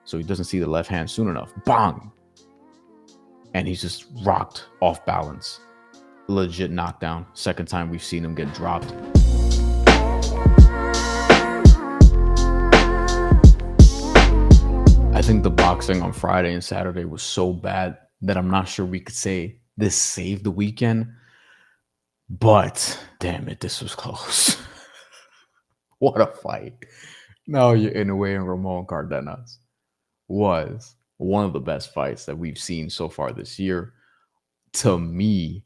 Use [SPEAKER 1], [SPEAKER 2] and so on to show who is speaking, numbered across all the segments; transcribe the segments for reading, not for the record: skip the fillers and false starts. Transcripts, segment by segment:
[SPEAKER 1] So he doesn't see the left hand soon enough. Bang! And he's just rocked off balance. Legit knockdown. Second time we've seen him get dropped. I think the boxing on Friday and Saturday was so bad that I'm not sure we could say this saved the weekend. But damn it, this was close. What a fight. Naoya Inoue and Ramon Cardenas was one of the best fights that we've seen so far this year. To me,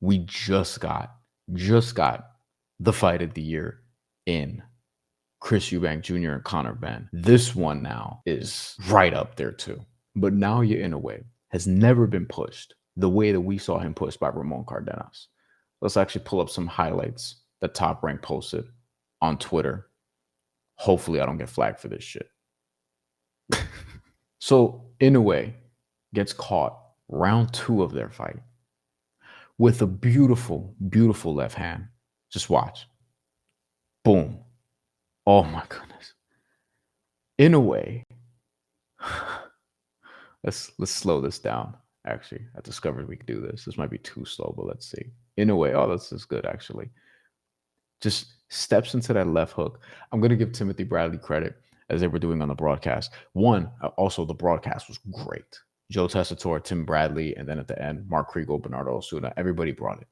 [SPEAKER 1] we just got the fight of the year in Chris Eubank Jr. and Conor Benn. This one now is right up there too. But Naoya Inoue has never been pushed the way that we saw him pushed by Ramon Cardenas. Let's actually pull up some highlights that Top Rank posted on Twitter. Hopefully I don't get flagged for this shit. So Inoue gets caught round 2 of their fight with a beautiful, beautiful left hand. Just watch. Boom. Oh my goodness. Inoue. Let's slow this down. Actually, I discovered we could do this. This might be too slow, but let's see. Inoue. Oh, this is good actually. Just steps into that left hook. I'm going to give Timothy Bradley credit as they were doing on the broadcast. One, also the broadcast was great. Joe Tessitore, Tim Bradley, and then at the end, Mark Kriegel, Bernardo Osuna. Everybody brought it.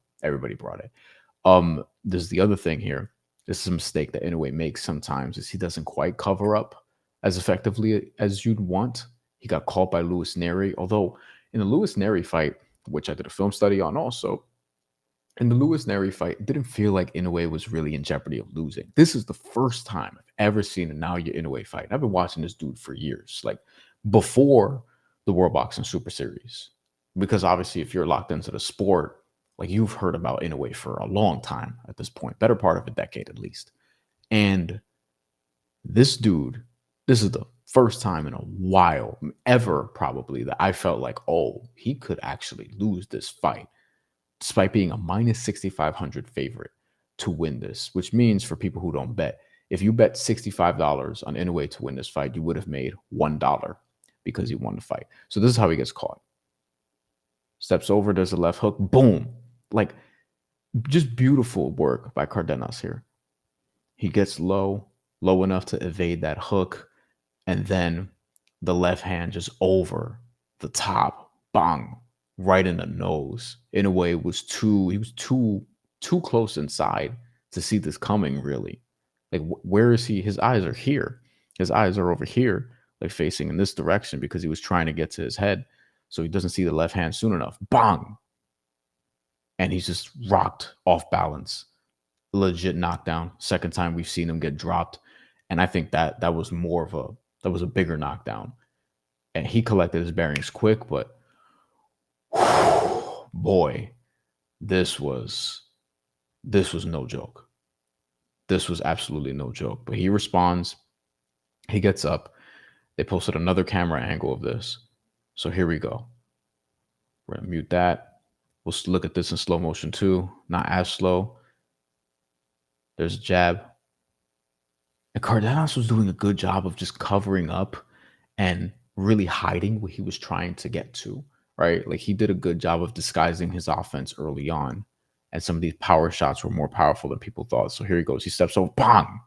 [SPEAKER 1] There's the other thing here. This is a mistake that Inoue makes sometimes is he doesn't quite cover up as effectively as you'd want. He got caught by Luis Neri, although in the Luis Neri fight, which I did a film study on also, in the Luis Neri fight, it didn't feel like Inoue was really in jeopardy of losing. This is the first time I've ever seen a Naoya Inoue fight. I've been watching this dude for years, like before the World Boxing Super Series. Because obviously, if you're locked into the sport, like you've heard about Inoue for a long time at this point, better part of a decade at least. And this dude, this is the first time in a while, ever probably, that I felt like, oh, he could actually lose this fight, despite being a minus 6,500 favorite to win this, which means for people who don't bet, if you bet $65 on Inoue to win this fight, you would have made $1 because he won the fight. So this is how he gets caught. Steps over, there's a left hook, boom. Like, just beautiful work by Cardenas here. He gets low enough to evade that hook, and then the left hand just over the top, bang, right in the nose. Inoue was too close inside to see this coming, really. Like, where is he? His eyes are here. His eyes are over here, like facing in this direction because he was trying to get to his head. So he doesn't see the left hand soon enough. Bang! And he's just rocked off balance. Legit knockdown. Second time we've seen him get dropped. And I think that was a bigger knockdown. And he collected his bearings quick, but boy, this was no joke. This was absolutely no joke. But he responds. He gets up. They posted another camera angle of this. So here we go. We're going to mute that. We'll look at this in slow motion too. Not as slow. There's a jab. And Cardenas was doing a good job of just covering up and really hiding what he was trying to get to, right? Like, he did a good job of disguising his offense early on. And some of these power shots were more powerful than people thought. So here he goes. He steps over. Bang!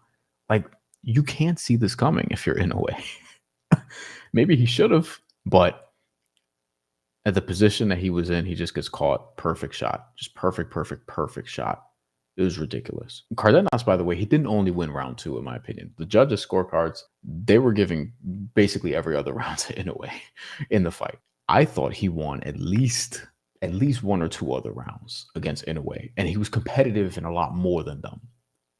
[SPEAKER 1] Like, you can't see this coming if you're Inoue. Maybe he should have, but at the position that he was in, he just gets caught. Perfect shot. Just perfect shot. It was ridiculous. Cardenas, by the way, he didn't only win round 2, in my opinion. The judges' scorecards, they were giving basically every other round to Inoue in the fight. I thought he won at least 1 or 2 other rounds against Inoue, and he was competitive in a lot more than them.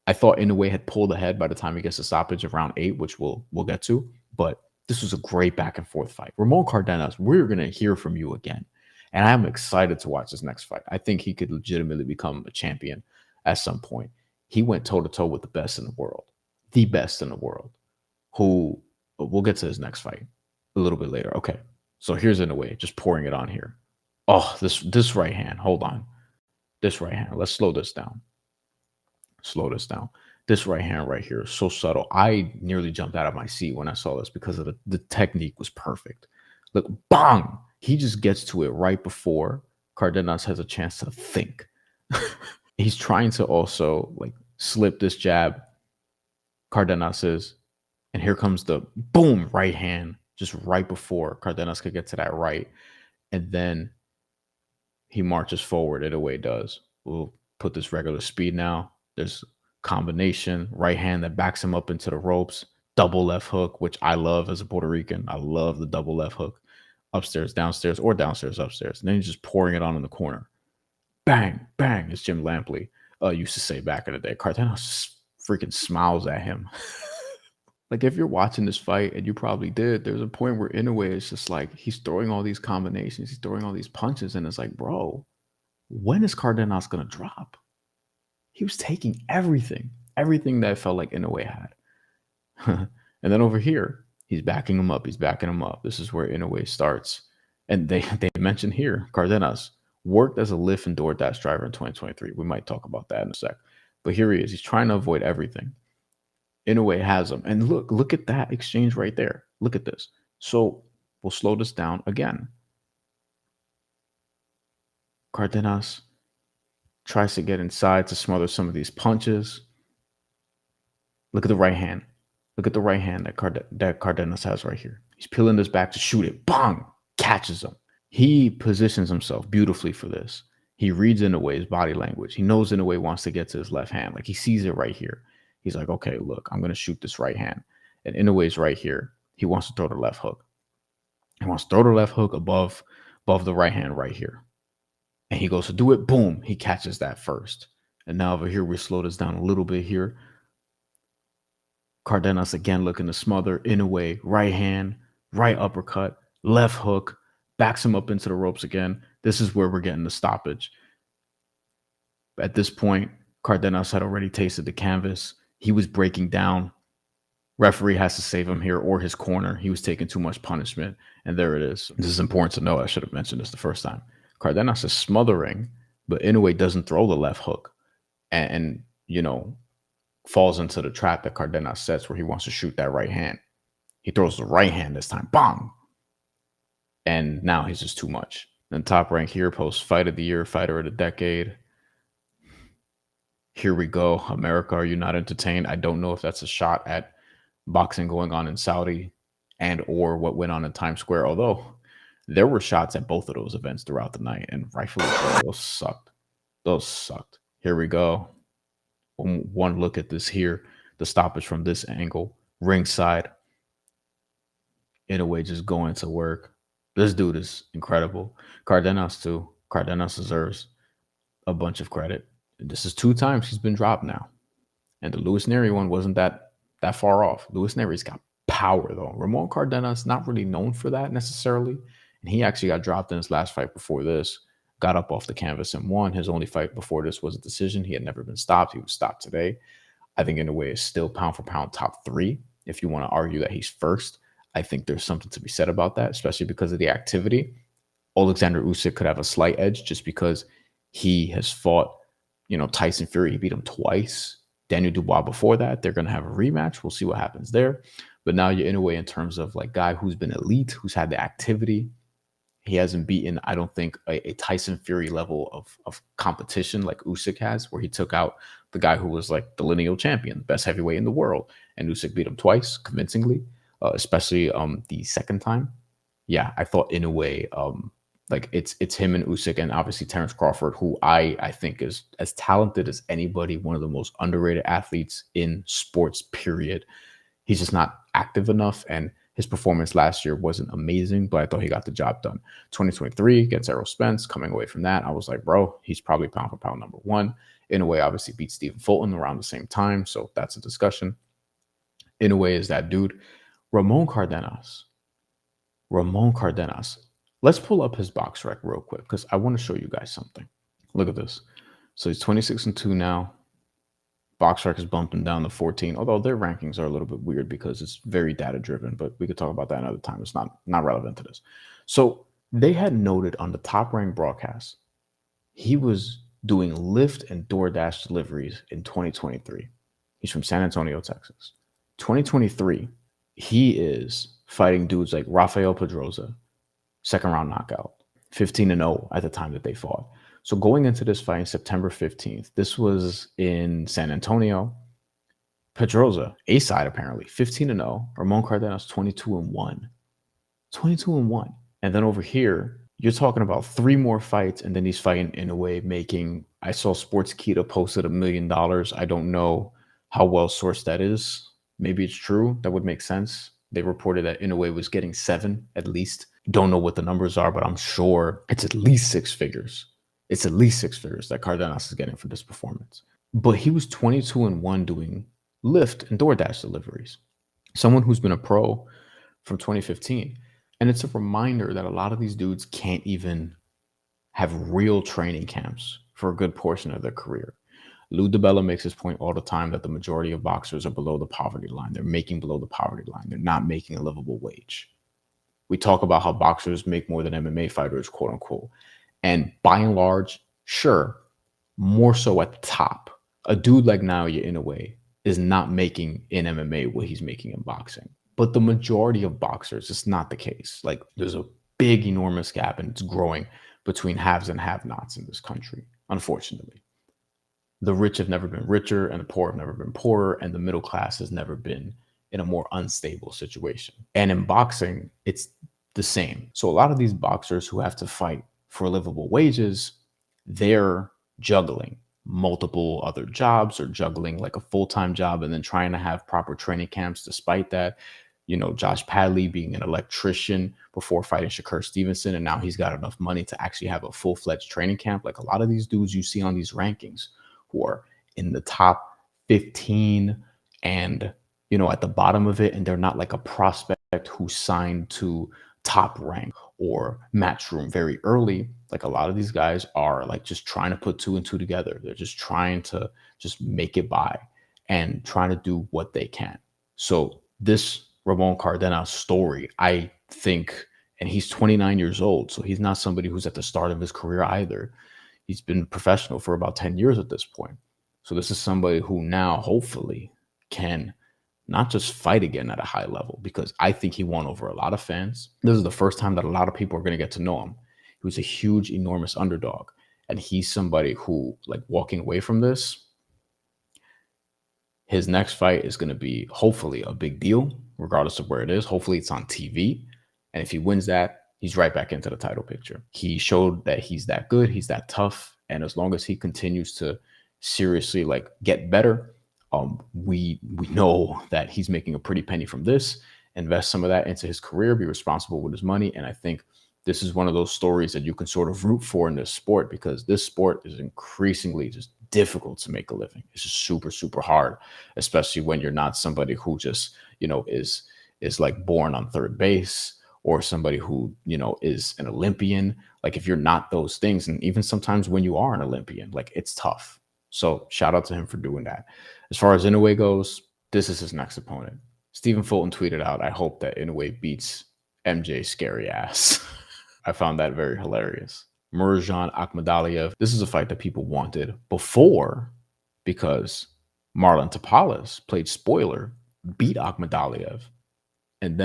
[SPEAKER 1] I thought Inoue had pulled ahead by the time he gets to stoppage of round 8, which we'll get to, but this was a great back and forth fight. Ramon Cardenas, we're going to hear from you again. And I'm excited to watch this next fight. I think he could legitimately become a champion at some point. He went toe-to-toe with the best in the world, who we'll get to his next fight a little bit later. Okay, so here's Inoue, just pouring it on here. Oh, this right hand, hold on. This right hand, let's slow this down. This right hand right here is so subtle. I nearly jumped out of my seat when I saw this because of the technique was perfect. Look, bang! He just gets to it right before Cardenas has a chance to think. He's trying to also like slip this jab. Cardenas is, and here comes the boom right hand just right before Cardenas could get to that right, and then he marches forward. Inoue does. We'll put this regular speed now. There's combination right hand that backs him up into the ropes. Double left hook, which I love as a Puerto Rican. I love the double left hook. Upstairs, downstairs, or downstairs, upstairs. And then he's just pouring it on in the corner. Bang, bang, as Jim Lampley used to say back in the day. Cardenas freaking smiles at him. Like if you're watching this fight, and you probably did, there's a point where Inoue is just like he's throwing all these combinations, he's throwing all these punches, and it's like, bro, when is Cardenas gonna drop? He was taking everything that felt like Inoue had. And then over here, he's backing him up. He's backing him up. This is where Inoue starts. And they mentioned here, Cardenas worked as a Lyft and DoorDash driver in 2023. We might talk about that in a sec. But here he is. He's trying to avoid everything. Inoue has him. And look at that exchange right there. Look at this. So we'll slow this down again. Cardenas tries to get inside to smother some of these punches. Look at the right hand. Look at the right hand that Cardenas has right here. He's peeling this back to shoot it. Bang! Catches him. He positions himself beautifully for this. He reads Inoue's body language. He knows Inoue wants to get to his left hand. Like he sees it right here. He's like, okay, look, I'm going to shoot this right hand. And Inoue's right here. He wants to throw the left hook. He wants to throw the left hook above the right hand right here. And he goes to do it. Boom. He catches that first. And now over here, we slow this down a little bit here. Cardenas again looking to smother. Inoue, right hand, right uppercut, left hook, backs him up into the ropes again. This is where we're getting the stoppage. At this point, Cardenas had already tasted the canvas. He was breaking down. Referee has to save him here or his corner. He was taking too much punishment. And there it is. This is important to know. I should have mentioned this the first time. Cardenas is smothering, but Inoue doesn't throw the left hook. And you know, falls into the trap that Cardenas sets where he wants to shoot that right hand. He throws the right hand this time. Bang! And now he's just too much. Then Top Rank here posts Fight of the Year, Fighter of the Decade. Here we go. America, are you not entertained? I don't know if that's a shot at boxing going on in Saudi and or what went on in Times Square, although there were shots at both of those events throughout the night, and rightfully so. Those sucked. Those sucked. Here we go. One look at this here. The stoppage from this angle. Ringside. Inoue just going to work. This dude is incredible. Cardenas too. Cardenas deserves a bunch of credit. This is 2 times he's been dropped now. And the Luis Neri one wasn't that far off. Luis Neri's got power though. Ramon Cardenas not really known for that necessarily. And he actually got dropped in his last fight before this. Got up off the canvas and won. His only fight before this was a decision. He had never been stopped. He was stopped today. I think Inoue is still pound for pound top 3. If you want to argue that he's first, I think there's something to be said about that, especially because of the activity. Alexander Usyk could have a slight edge just because he has fought, Tyson Fury. He beat him twice. Daniel Dubois before that. They're going to have a rematch. We'll see what happens there. But now you're Inoue in terms of like guy who's been elite, who's had the activity. He hasn't beaten, I don't think, a Tyson Fury level of competition like Usyk has, where he took out the guy who was like the lineal champion, best heavyweight in the world. And Usyk beat him twice convincingly, especially the second time. Yeah, I thought Inoue, like it's him and Usyk and obviously Terence Crawford, who I think is as talented as anybody, one of the most underrated athletes in sports, period. He's just not active enough, and his performance last year wasn't amazing, but I thought he got the job done. 2023 against Errol Spence, coming away from that, I was like, bro, he's probably pound for pound number 1. Inoue obviously beat Stephen Fulton around the same time, so that's a discussion. Inoue is that dude. Ramon Cardenas. Let's pull up his box rec real quick because I want to show you guys something. Look at this. So he's 26-2 now. Box rec has bumped him down to 14, although their rankings are a little bit weird because it's very data driven, but we could talk about that another time. It's not relevant to this. So they had noted on the Top Rank broadcast, he was doing Lyft and DoorDash deliveries in 2023. He's from San Antonio, Texas. 2023, he is fighting dudes like Rafael Pedroza, second round knockout, 15-0 at the time that they fought. So going into this fight, September 15th, this was in San Antonio. Pedroza, A side apparently, 15-0. Ramon Cardenas, 22-1. 22-1. And then over here, you're talking about 3 more fights, and then he's fighting Inoue, making. I saw Sportskeeda posted $1 million. I don't know how well sourced that is. Maybe it's true. That would make sense. They reported that Inoue was getting 7 at least. Don't know what the numbers are, but I'm sure it's at least 6 figures. It's at least 6 figures that Cardenas is getting for this performance. But he was 22-1 doing Lyft and DoorDash deliveries. Someone who's been a pro from 2015. And it's a reminder that a lot of these dudes can't even have real training camps for a good portion of their career. Lou DiBella makes this point all the time that the majority of boxers are below the poverty line. They're making below the poverty line. They're not making a livable wage. We talk about how boxers make more than MMA fighters, quote unquote. And by and large, sure, more so at the top. A dude like Naoya Inoue is not making in MMA what he's making in boxing. But the majority of boxers, it's not the case. Like there's a big, enormous gap, and it's growing between haves and have-nots in this country, unfortunately. The rich have never been richer, and the poor have never been poorer, and the middle class has never been in a more unstable situation. And in boxing, it's the same. So a lot of these boxers who have to fight for livable wages, they're juggling multiple other jobs or juggling like a full-time job and then trying to have proper training camps despite that. You know, Josh Padley being an electrician before fighting Shakur Stevenson, and now he's got enough money to actually have a full-fledged training camp. Like a lot of these dudes you see on these rankings who are in the top 15 and, you know, at the bottom of it, and they're not like a prospect who signed to Top Rank or Matchroom very early. Like a lot of these guys are like just trying to put 2 and 2 together. They're just trying to just make it by and trying to do what they can. So this Ramon Cardenas story, I think, and he's 29 years old, so he's not somebody who's at the start of his career either. He's been professional for about 10 years at this point. So this is somebody who now hopefully can not just fight again at a high level, because I think he won over a lot of fans. This is the first time that a lot of people are going to get to know him. He was a huge, enormous underdog. And he's somebody who, like, walking away from this, his next fight is going to be hopefully a big deal, regardless of where it is. Hopefully it's on TV. And if he wins that, he's right back into the title picture. He showed that he's that good. He's that tough. And as long as he continues to seriously like get better, we know that he's making a pretty penny from this. Invest some of that into his career, be responsible with his money. And I think this is one of those stories that you can sort of root for in this sport, because this sport is increasingly just difficult to make a living. It's just super, super hard, especially when you're not somebody who just, you know, is like born on third base, or somebody who, you know, is an Olympian. Like if you're not those things, and even sometimes when you are an Olympian, like it's tough. So shout out to him for doing that. As far as Inoue goes, this is his next opponent. Stephen Fulton tweeted out, "I hope that Inoue beats MJ's scary ass." I found that very hilarious. Murzhan Akhmadaliev. This is a fight that people wanted before, because Marlon Tapales played spoiler, beat Akhmadaliev. And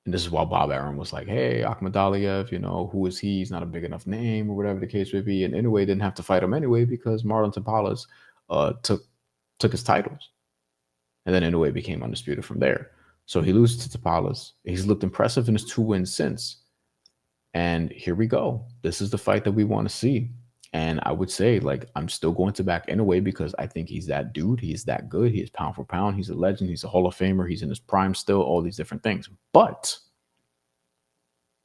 [SPEAKER 1] this is while Bob Arum was like, hey, Akhmadaliev, you know, who is he? He's not a big enough name, or whatever the case may be. And Inoue didn't have to fight him anyway, because Marlon Tapales took his titles. And then Inoue became undisputed from there. So he loses to Tapales. He's looked impressive in his 2 wins since. And here we go. This is the fight that we want to see. And I would say, like, I'm still going to back Inoue, because I think he's that dude. He's that good. He is pound for pound. He's a legend. He's a Hall of Famer. He's in his prime still, all these different things. But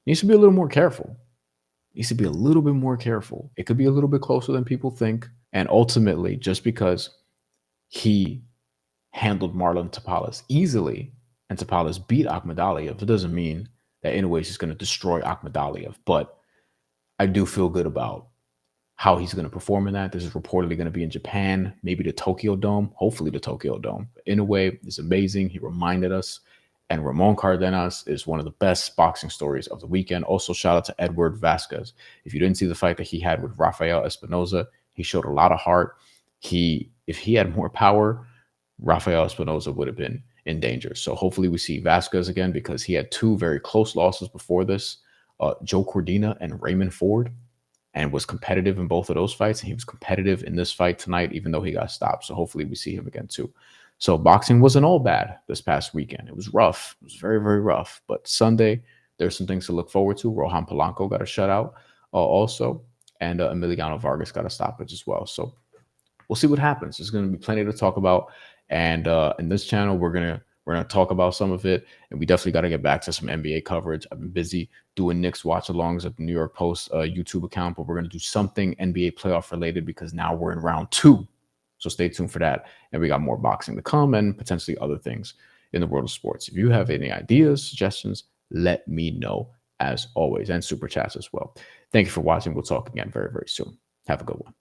[SPEAKER 1] he needs to be a little more careful. He needs to be a little bit more careful. It could be a little bit closer than people think. And ultimately, just because he handled Marlon Tapales easily and Tapales beat Akhmadaliev, it doesn't mean that Inoue is just going to destroy Akhmadaliev. But I do feel good about how he's going to perform in that. This is reportedly going to be in Japan, maybe the Tokyo Dome, hopefully the Tokyo Dome. Inoue is amazing. He reminded us. And Ramon Cardenas is one of the best boxing stories of the weekend. Also, shout out to Edward Vasquez. If you didn't see the fight that he had with Rafael Espinoza, he showed a lot of heart. If he had more power, Rafael Espinoza would have been in danger. So hopefully we see Vasquez again because he had two very close losses before this, Joe Cordina and Raymond Ford, and was competitive in both of those fights. And he was competitive in this fight tonight, even though he got stopped. So hopefully we see him again too. So boxing wasn't all bad this past weekend. It was rough. It was very, very rough. But Sunday, there's some things to look forward to. Rohan Polanco got a shutout also, and Emiliano Vargas got a stoppage as well. So we'll see what happens. There's going to be plenty to talk about, and in this channel, we're gonna talk about some of it, and we definitely got to get back to some NBA coverage. I've been busy doing Knicks watch-alongs at the New York Post YouTube account, but we're gonna do something NBA playoff related because now we're in round 2. So stay tuned for that, and we got more boxing to come and potentially other things in the world of sports. If you have any ideas, suggestions, let me know as always, and super chats as well. Thank you for watching. We'll talk again very, very soon. Have a good one.